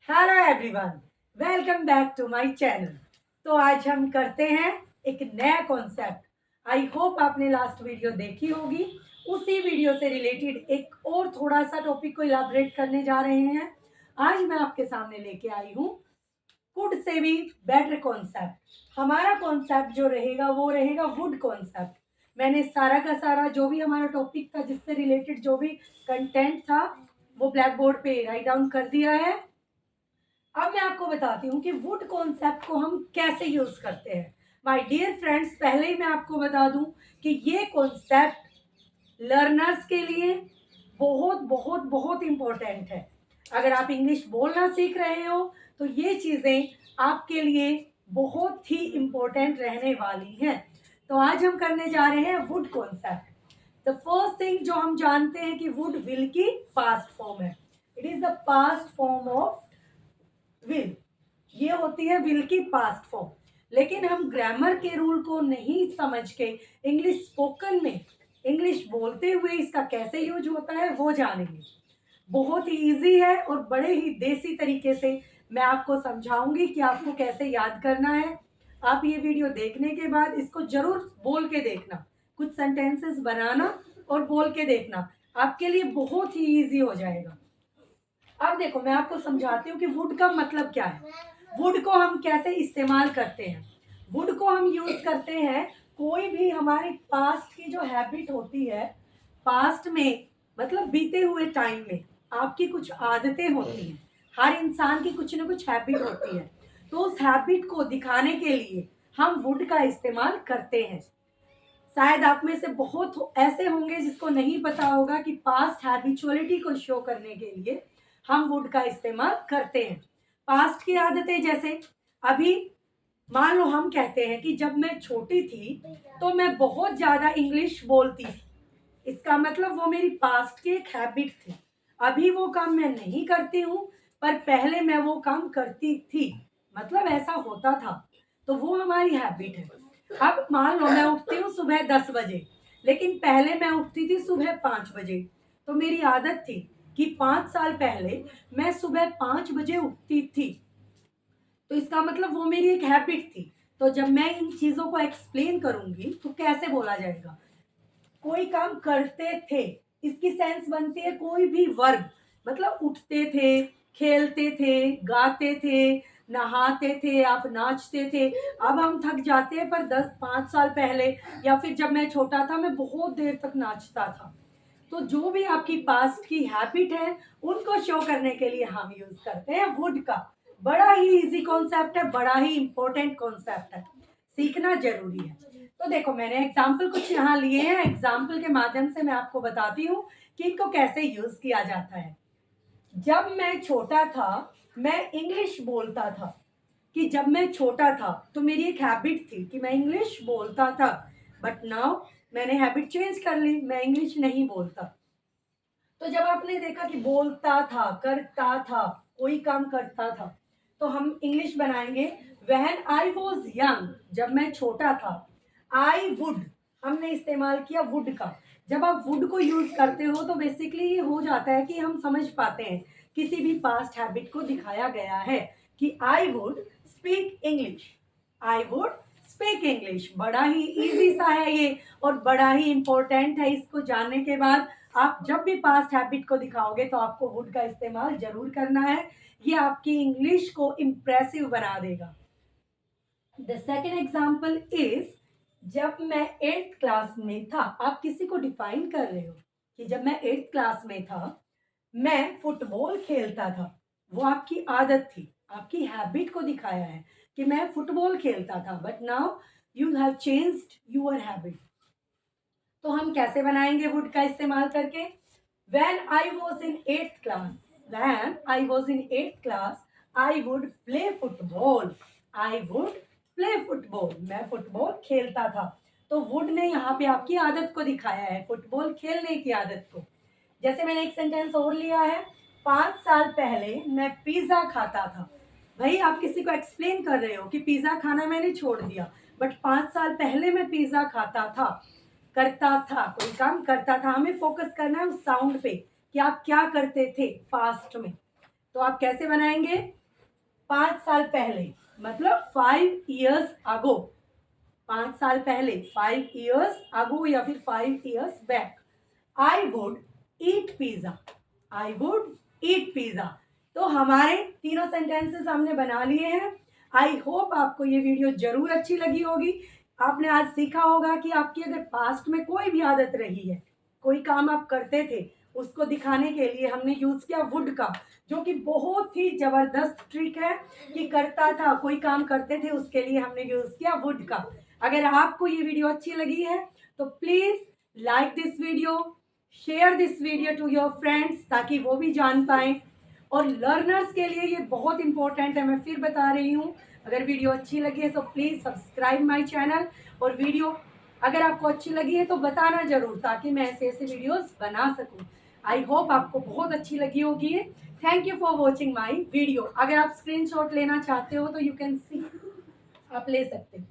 Hello everyone, welcome back to my channel. तो आज हम करते हैं एक नया कॉन्सेप्ट। आई होप आपने लास्ट वीडियो देखी होगी। उसी वीडियो से रिलेटेड एक और थोड़ा सा टॉपिक को इलाबरेट करने जा रहे हैं। आज मैं आपके सामने लेके आई हूँ कुड से भी बेटर कॉन्सेप्ट। हमारा कॉन्सेप्ट जो रहेगा वो रहेगा वुड कॉन्सेप्ट। मैंने सारा का सारा जो भी हमारा टॉपिक था, जिससे रिलेटेड जो भी कंटेंट था, वो ब्लैक बोर्ड पे राइट डाउन कर दिया है। अब मैं आपको बताती हूँ कि वुड कॉन्सेप्ट को हम कैसे यूज करते हैं। माय डियर फ्रेंड्स, पहले ही मैं आपको बता दूं कि ये कॉन्सेप्ट लर्नर्स के लिए बहुत बहुत बहुत इम्पोर्टेंट है। अगर आप इंग्लिश बोलना सीख रहे हो तो ये चीज़ें आपके लिए बहुत ही इम्पोर्टेंट रहने वाली हैं। तो आज हम करने जा रहे हैं would concept. The first thing जो हम जानते हैं कि वुड विल की पास्ट फॉर्म है। It is the past form of will. ये होती है विल की पास्ट फॉर्म। लेकिन हम ग्रामर के रूल को नहीं समझ के इंग्लिश स्पोकन में इंग्लिश बोलते हुए इसका कैसे यूज होता है वो जानेंगे। बहुत ही इजी है और बड़े ही देसी तरीके से मैं आपको समझाऊंगी कि आपको कैसे याद करना है। आप ये वीडियो देखने के बाद इसको जरूर बोल के देखना, कुछ सेंटेंसेस बनाना और बोल के देखना। आपके लिए बहुत ही इजी हो जाएगा। अब देखो, मैं आपको समझाती हूँ कि वुड का मतलब क्या है, वुड को हम कैसे इस्तेमाल करते हैं। वुड को हम यूज करते हैं कोई भी हमारी पास्ट की जो हैबिट होती है, पास्ट में मतलब बीते हुए टाइम में आपकी कुछ आदतें होती हैं। हर इंसान की कुछ ना कुछ हैबिट होती है। तो उस हैबिट को दिखाने के लिए हम वुड का इस्तेमाल करते हैं। शायद आप में से बहुत ऐसे होंगे जिसको नहीं पता होगा कि पास्ट हैबिचुअलिटी को शो करने के लिए हम वुड का इस्तेमाल करते हैं। पास्ट की आदतें जैसे, अभी मान लो हम कहते हैं कि जब मैं छोटी थी तो मैं बहुत ज़्यादा इंग्लिश बोलती थी। इसका मतलब वो मेरी पास्ट की एक हैबिट थी। अभी वो काम मैं नहीं करती हूँ, पर पहले मैं वो काम करती थी, मतलब ऐसा होता था। तो वो हमारी हैबिट है। अब मान लो मैं उठती हूँ सुबह 10 बजे, लेकिन पहले मैं उठती थी सुबह 5 बजे। तो मेरी आदत थी कि 5 साल पहले मैं सुबह 5 बजे उठती थी। तो इसका मतलब वो मेरी एक हैबिट थी। तो जब मैं इन चीज़ों को एक्सप्लेन करूंगी तो कैसे बोला जाएगा, कोई काम करते थे, इसकी सेंस बनती है कोई भी वर्ब। मतलब उठते थे, खेलते थे, गाते थे, नहाते थे, आप नाचते थे। अब हम थक जाते हैं, पर 5 साल पहले या फिर जब मैं छोटा था मैं बहुत देर तक नाचता था। तो जो भी आपकी पास्ट की हैबिट है उनको शो करने के लिए हम यूज करते हैं वुड का। बड़ा ही इजी कॉन्सेप्ट है, बड़ा ही इंपॉर्टेंट कॉन्सेप्ट है, सीखना जरूरी है। तो देखो, मैंने एग्जाम्पल कुछ यहाँ लिए हैं। एग्जाम्पल के माध्यम से मैं आपको बताती हूँ कि इनको कैसे यूज किया जाता है। जब मैं छोटा था मैं इंग्लिश बोलता था। कि जब मैं छोटा था तो मेरी एक हैबिट थी कि मैं इंग्लिश बोलता था। बट नाउ मैंने हैबिट चेंज कर ली, मैं इंग्लिश नहीं बोलता। तो जब आपने देखा कि बोलता था, करता था, कोई काम करता था, तो हम इंग्लिश बनाएंगे व्हेन आई वॉज यंग। जब मैं छोटा था, आई वुड, हमने इस्तेमाल किया वुड का। जब आप वुड को यूज करते हो तो बेसिकली ये हो जाता है कि हम समझ पाते हैं किसी भी पास्ट हैबिट को दिखाया गया है कि I would speak English, I would speak English. बड़ा ही इजी सा है ये और बड़ा ही इंपॉर्टेंट है। इसको जानने के बाद आप जब भी पास्ट हैबिट को दिखाओगे तो आपको वुड का इस्तेमाल जरूर करना है। ये आपकी इंग्लिश को इम्प्रेसिव बना देगा। द सेकेंड एग्जाम्पल इज, जब मैं 8th क्लास में था। आप किसी को डिफाइन कर रहे हो कि जब मैं 8th क्लास में था मैं फुटबॉल खेलता था। वो आपकी आदत थी, आपकी हैबिट को दिखाया है कि मैं फुटबॉल खेलता था। But now you have changed your habit. तो हम कैसे बनाएंगे वुड का इस्तेमाल करके, when I was in 8th class, when I was in 8th class, I would play football, I would play football, मैं फुटबॉल खेलता था। तो वुड ने यहाँ पे आपकी आदत को दिखाया है, फुटबॉल खेलने की आदत को। जैसे मैंने एक सेंटेंस और लिया है, 5 साल पहले मैं पिज्जा खाता था। भाई आप किसी को एक्सप्लेन कर रहे हो कि पिज्जा खाना मैंने छोड़ दिया, बट 5 साल पहले मैं पिज्जा खाता था, करता था, कोई काम करता था। हमें फोकस करना है उस साउंड पे कि आप क्या करते थे पास्ट में। तो आप कैसे बनाएंगे, 5 साल पहले, मतलब 5 years ago, 5 साल पहले, 5 years ago या फिर 5 years back, I would eat pizza, I would eat pizza। तो हमारे तीनों सेंटेंसेस हमने बना लिए हैं। आई होप आपको ये वीडियो जरूर अच्छी लगी होगी। आपने आज सीखा होगा कि आपकी अगर पास्ट में कोई भी आदत रही है, कोई काम आप करते थे, उसको दिखाने के लिए हमने यूज किया वुड का, जो कि बहुत ही जबरदस्त ट्रिक है कि करता था, कोई काम करते थे उसके लिए हमने यूज किया वुड का। अगर आपको ये वीडियो अच्छी लगी है तो please like this video, share this video to your friends, ताकि वो भी जान पाए। और लर्नर्स के लिए ये बहुत इंपॉर्टेंट है, मैं फिर बता रही हूँ। अगर वीडियो अच्छी लगी है तो प्लीज़ सब्सक्राइब माय चैनल, और वीडियो अगर आपको अच्छी लगी है तो बताना ज़रूर, ताकि मैं ऐसे ऐसे वीडियोस बना सकूँ। आई होप आपको बहुत अच्छी लगी होगी। Thank you for watching my video. अगर आप स्क्रीनशॉट लेना चाहते हो तो यू कैन सी, आप ले सकते हैं।